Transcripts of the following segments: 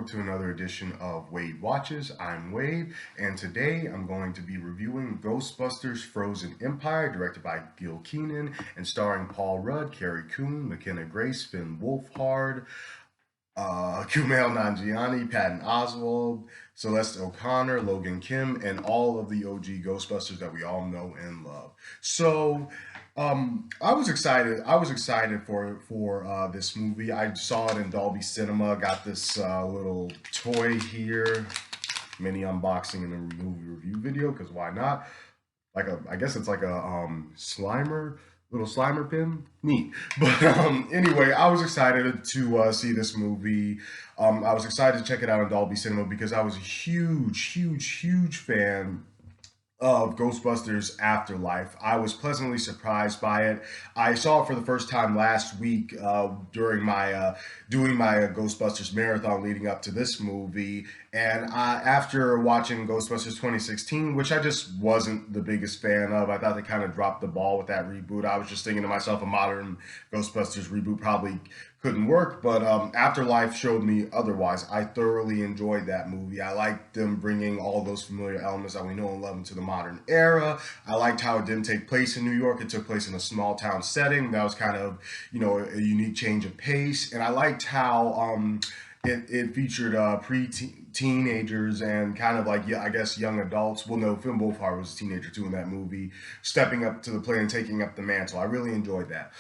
welcome to another edition of Wade Watches. I'm Wade, and today I'm going to be reviewing Ghostbusters Frozen Empire, directed by Gil Kenan, and starring Paul Rudd, Carrie Coon, McKenna Grace, Finn Wolfhard, Kumail Nanjiani, Patton Oswalt, Celeste O'Connor, Logan Kim, and all of the OG Ghostbusters that we all know and love. I was excited. I was excited for this movie. I saw it in Dolby Cinema. Got this little toy here, mini unboxing and a movie review video. Because why not? I guess it's like a Slimer, little Slimer pin. Neat. But anyway, I was excited to see this movie. I was excited to check it out in Dolby Cinema because I was a huge fan of Ghostbusters Afterlife. I was pleasantly surprised by it. I saw it for the first time last week during my doing my Ghostbusters marathon leading up to this movie. And after watching Ghostbusters 2016, which I just wasn't the biggest fan of, I thought they kind of dropped the ball with that reboot. I was just thinking to myself, a modern Ghostbusters reboot probably couldn't work, but Afterlife showed me otherwise. I thoroughly enjoyed that movie. I liked them bringing all those familiar elements that we know and love into the modern era. I liked how it didn't take place in New York. It took place in a small town setting. That was kind of, a unique change of pace. And I liked how it featured teenagers and kind of like, yeah, I guess young adults. Well, no, Finn Wolfhard was a teenager too in that movie, stepping up to the plate and taking up the mantle. I really enjoyed that.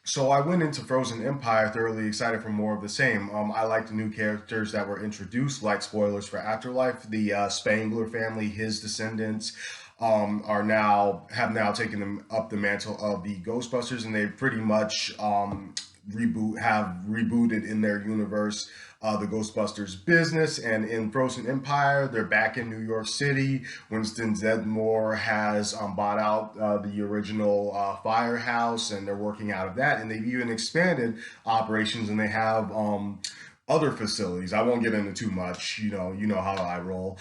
So I went into Frozen Empire thoroughly excited for more of the same. I like the new characters that were introduced, like spoilers for Afterlife. The Spangler family, his descendants, have now taken them up the mantle of the Ghostbusters, and they pretty much have rebooted in their universe the Ghostbusters business. And in Frozen Empire, they're back in New York City. Winston Zedmore has bought out the original firehouse, and they're working out of that. And they've even expanded operations, and they have other facilities. I won't get into too much. You know how I roll.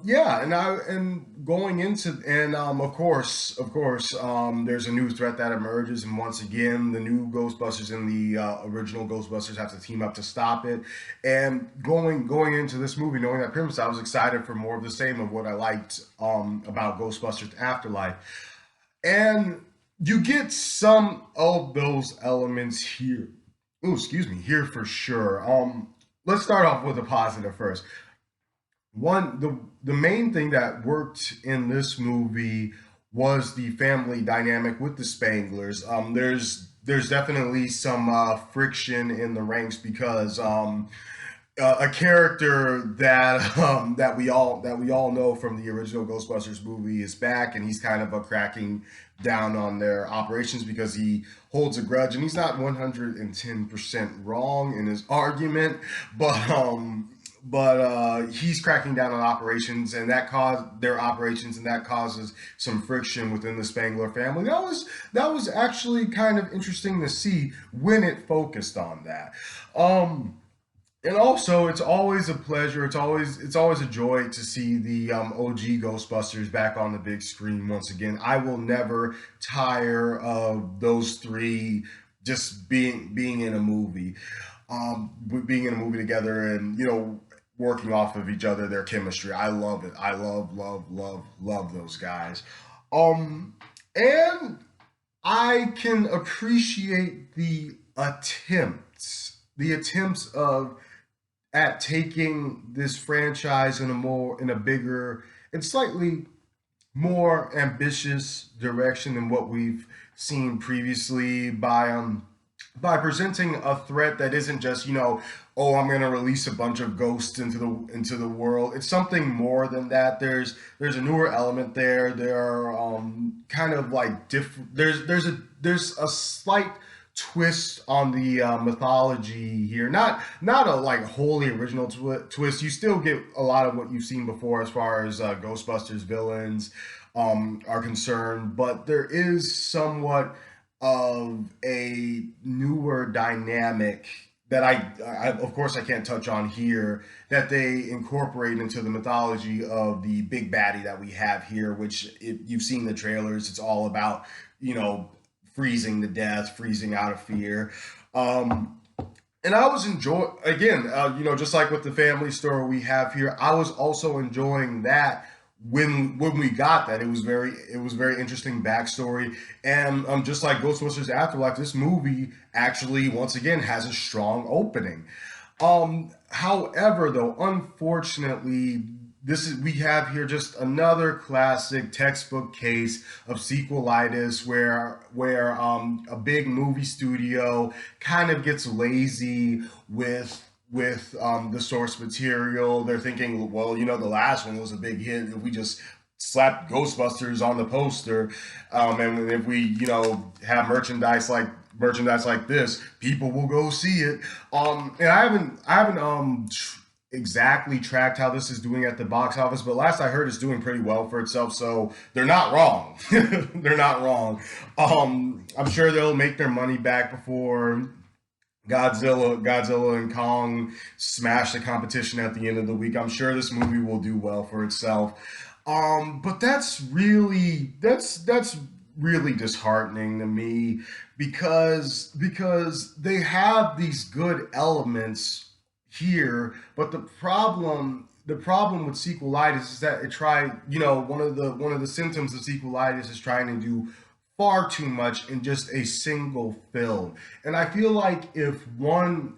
Yeah, and going into of course, there's a new threat that emerges, and once again, the new Ghostbusters and the original Ghostbusters have to team up to stop it. And going into this movie, knowing that premise, I was excited for more of the same of what I liked about Ghostbusters Afterlife, and you get some of those elements here. Oh, excuse me, here for sure. Let's start off with a positive first. The main thing that worked in this movie was the family dynamic with the Spanglers. There's definitely some friction in the ranks because a character that that we all know from the original Ghostbusters movie is back, and he's kind of a cracking down on their operations because he holds a grudge, and he's not 110% wrong in his argument, but he's cracking down on operations, and that caused their operations, and that causes some friction within the Spangler family. That was actually kind of interesting to see when it focused on that. And also, it's always a pleasure. It's always a joy to see the OG Ghostbusters back on the big screen once again. I will never tire of those three just being in a movie, being in a movie together, and working off of each other, their chemistry. I love it. I love those guys. And I can appreciate the attempts of at taking this franchise in a bigger and slightly more ambitious direction than what we've seen previously by presenting a threat that isn't just, oh, I'm going to release a bunch of ghosts into the world. It's something more than that. There's a newer element there. There are kind of like different. There's a slight twist on the mythology here. Not a like wholly original twist. You still get a lot of what you've seen before as far as Ghostbusters villains are concerned, but there is somewhat of a newer dynamic that I of course I can't touch on here, that they incorporate into the mythology of the big baddie that we have here, which if you've seen the trailers, it's all about, freezing to death, freezing out of fear. and I was enjoying again, just like with the family story we have here. I was also enjoying that when we got that. It was very interesting backstory, and just like Ghostbusters Afterlife, this movie actually once again has a strong opening. However, though, unfortunately, this is we have here just another classic textbook case of sequelitis where a big movie studio kind of gets lazy with the source material. They're thinking, well, the last one was a big hit. If we just slap Ghostbusters on the poster, and if we have merchandise like this, people will go see it. And I haven't exactly tracked how this is doing at the box office, but last I heard it's doing pretty well for itself. So they're not wrong. They're not wrong. I'm sure they'll make their money back before Godzilla and Kong smash the competition at the end of the week. I'm sure this movie will do well for itself. But that's really disheartening to me because they have these good elements here, but the problem with sequelitis is that it tried, one of the symptoms of sequelitis is trying to do far too much in just a single film. And I feel like if one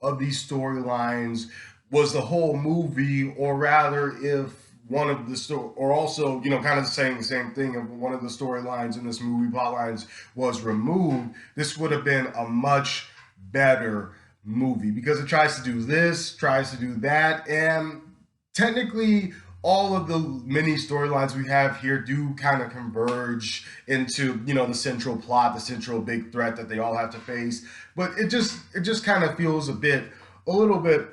of these storylines was the whole movie, or rather if one of the story, or also, kind of saying the same thing, if one of the storylines in this movie plot lines was removed, this would have been a much better movie, because it tries to do this, tries to do that, and technically all of the mini storylines we have here do kind of converge into the central plot, the central big threat that they all have to face. But it just kind of feels a little bit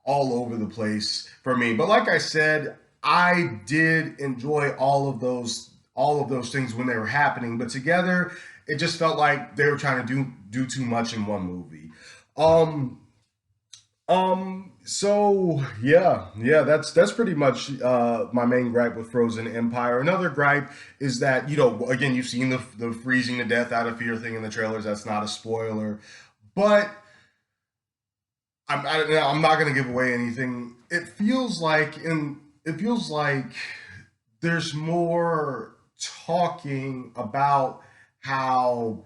all over the place for me. But like I said, I did enjoy all of those things when they were happening, but together it just felt like they were trying to do too much in one movie. Um, so yeah, that's pretty much my main gripe with Frozen Empire. Another gripe is that, again, you've seen the freezing to death out of fear thing in the trailers. That's not a spoiler, but I'm not going to give away anything. It feels like there's more talking about how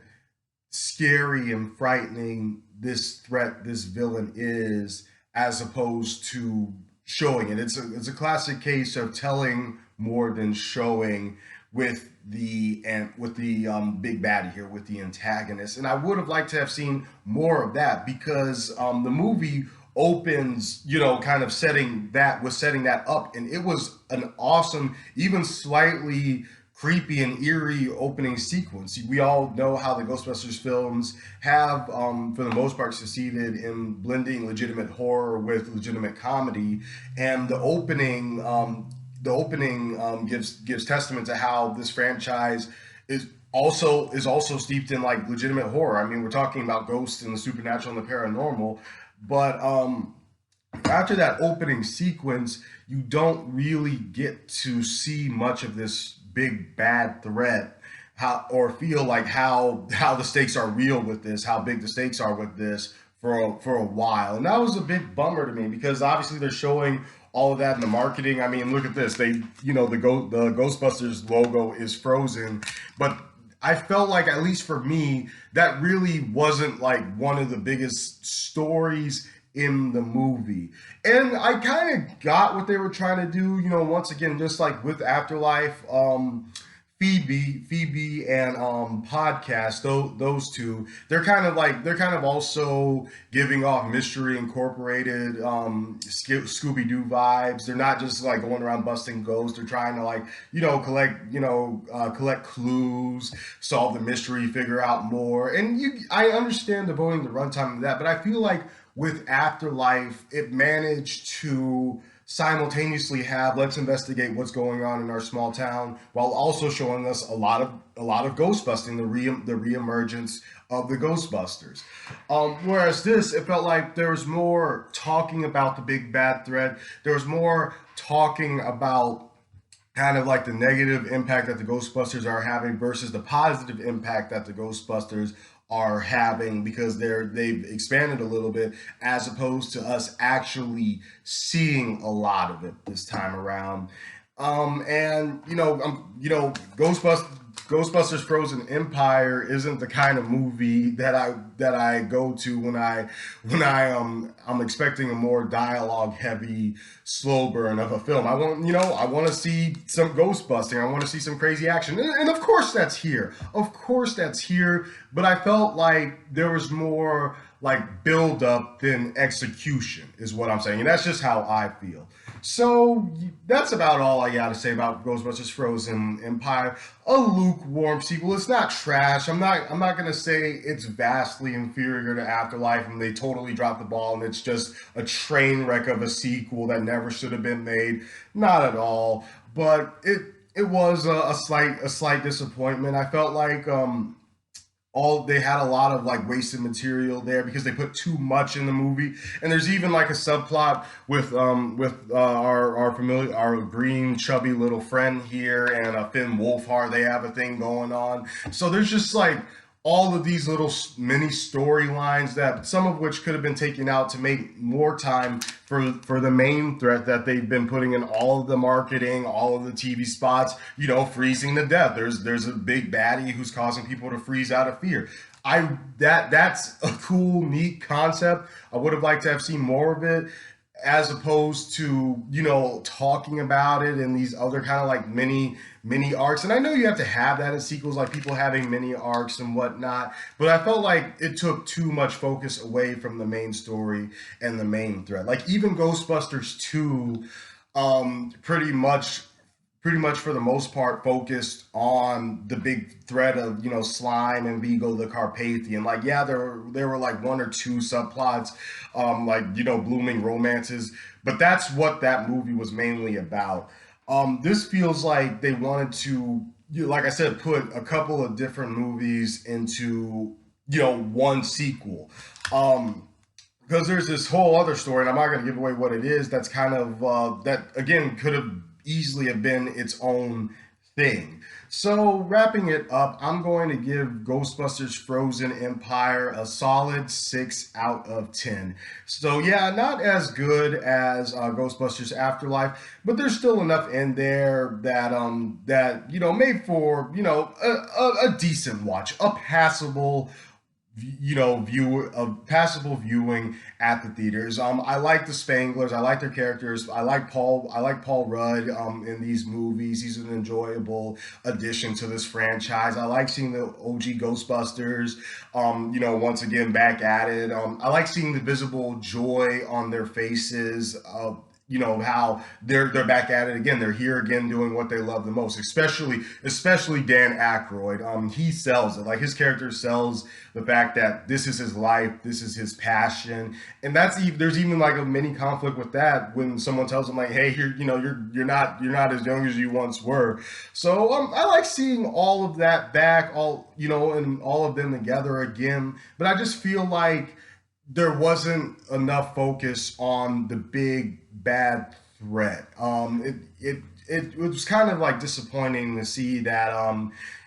scary and frightening this threat, this villain is, as opposed to showing it. It's a classic case of telling more than showing with the big baddie here, with the antagonist. And I would have liked to have seen more of that, because the movie opens, kind of setting that up, and it was an awesome, even slightly creepy and eerie opening sequence. We all know how the Ghostbusters films have, for the most part, succeeded in blending legitimate horror with legitimate comedy, and the opening gives testament to how this franchise is also steeped in like legitimate horror. I mean, we're talking about ghosts and the supernatural and the paranormal, but after that opening sequence, you don't really get to see much of this big bad threat, or feel like how the stakes are real with this, how big the stakes are with this for a while. And that was a big bummer to me, because obviously they're showing all of that in the marketing. I mean, look at this. The Ghostbusters logo is frozen, but I felt like, at least for me, that really wasn't like one of the biggest stories in the movie. And I kind of got what they were trying to do, once again, just like with Afterlife, Phoebe and podcast, those two, they're kind of also giving off Mystery Incorporated, Scooby Doo vibes. They're not just like going around busting ghosts. They're trying to like collect clues, solve the mystery, figure out more. And I understand devoting the runtime to that, but I feel like with Afterlife, it managed to simultaneously have, let's investigate what's going on in our small town, while also showing us a lot of ghost busting, the reemergence of the Ghostbusters. Whereas this, it felt like there was more talking about the big bad threat. There was more talking about kind of like the negative impact that the Ghostbusters are having versus the positive impact that the Ghostbusters are having, because they've expanded a little bit as opposed to us actually seeing a lot of it this time around. And Ghostbusters Frozen Empire isn't the kind of movie that I go to when I'm expecting a more dialogue heavy slow burn of a film. I want to see some ghost busting. I want to see some crazy action. And of course that's here. Of course that's here, but I felt like there was more like build up than execution is what I'm saying. And that's just how I feel. So that's about all I got to say about Ghostbusters Frozen Empire. A lukewarm sequel. It's not trash. I'm not gonna say it's vastly inferior to Afterlife and they totally dropped the ball and it's just a train wreck of a sequel that never should have been made. Not at all. But it was a slight disappointment. I felt like all they had a lot of like wasted material there because they put too much in the movie. And there's even like a subplot with our green chubby little friend here and Finn Wolfhard. They have a thing going on, so there's just like all of these little mini storylines that some of which could have been taken out to make more time for the main threat that they've been putting in all of the marketing, all of the TV spots, freezing to death. There's a big baddie who's causing people to freeze out of fear. That's a cool, neat concept. I would have liked to have seen more of it as opposed to talking about it in these other kind of like mini arcs. And I know you have to have that in sequels, like people having mini arcs and whatnot, but I felt like it took too much focus away from the main story and the main threat. Like even Ghostbusters 2 pretty much for the most part focused on the big threat of Slime and Vigo the Carpathian. Like yeah, there were like one or two subplots, like blooming romances, but that's what that movie was mainly about. This feels like they wanted to, like I said, put a couple of different movies into one sequel. Because there's this whole other story, and I'm not going to give away what it is. That's kind of that again could have easily have been its own thing. So wrapping it up, I'm going to give Ghostbusters Frozen Empire a solid 6 out of 10. So yeah, not as good as Ghostbusters Afterlife, but there's still enough in there that made for a decent watch, a passable passable viewing at the theaters. I like the Spanglers. I like their characters. I like Paul Rudd in these movies. He's an enjoyable addition to this franchise. I like seeing the OG Ghostbusters once again back at it. I like seeing the visible joy on their faces. How they're back at it again. They're here again doing what they love the most, especially Dan Aykroyd. He sells it. Like his character sells the fact that this is his life, this is his passion, and there's even like a mini conflict with that when someone tells him like, hey, you're not as young as you once were. So I like seeing all of that back, and all of them together again. But I just feel like there wasn't enough focus on the big bad threat. It was kind of like disappointing to see that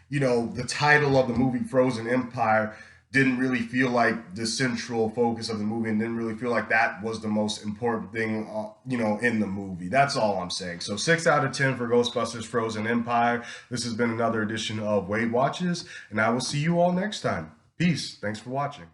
the title of the movie Frozen Empire didn't really feel like the central focus of the movie and didn't really feel like that was the most important thing in the movie. That's all I'm saying. So 6 out of 10 for Ghostbusters Frozen Empire. This has been another edition of Watches, and I will see you all next time. Peace. Thanks for watching.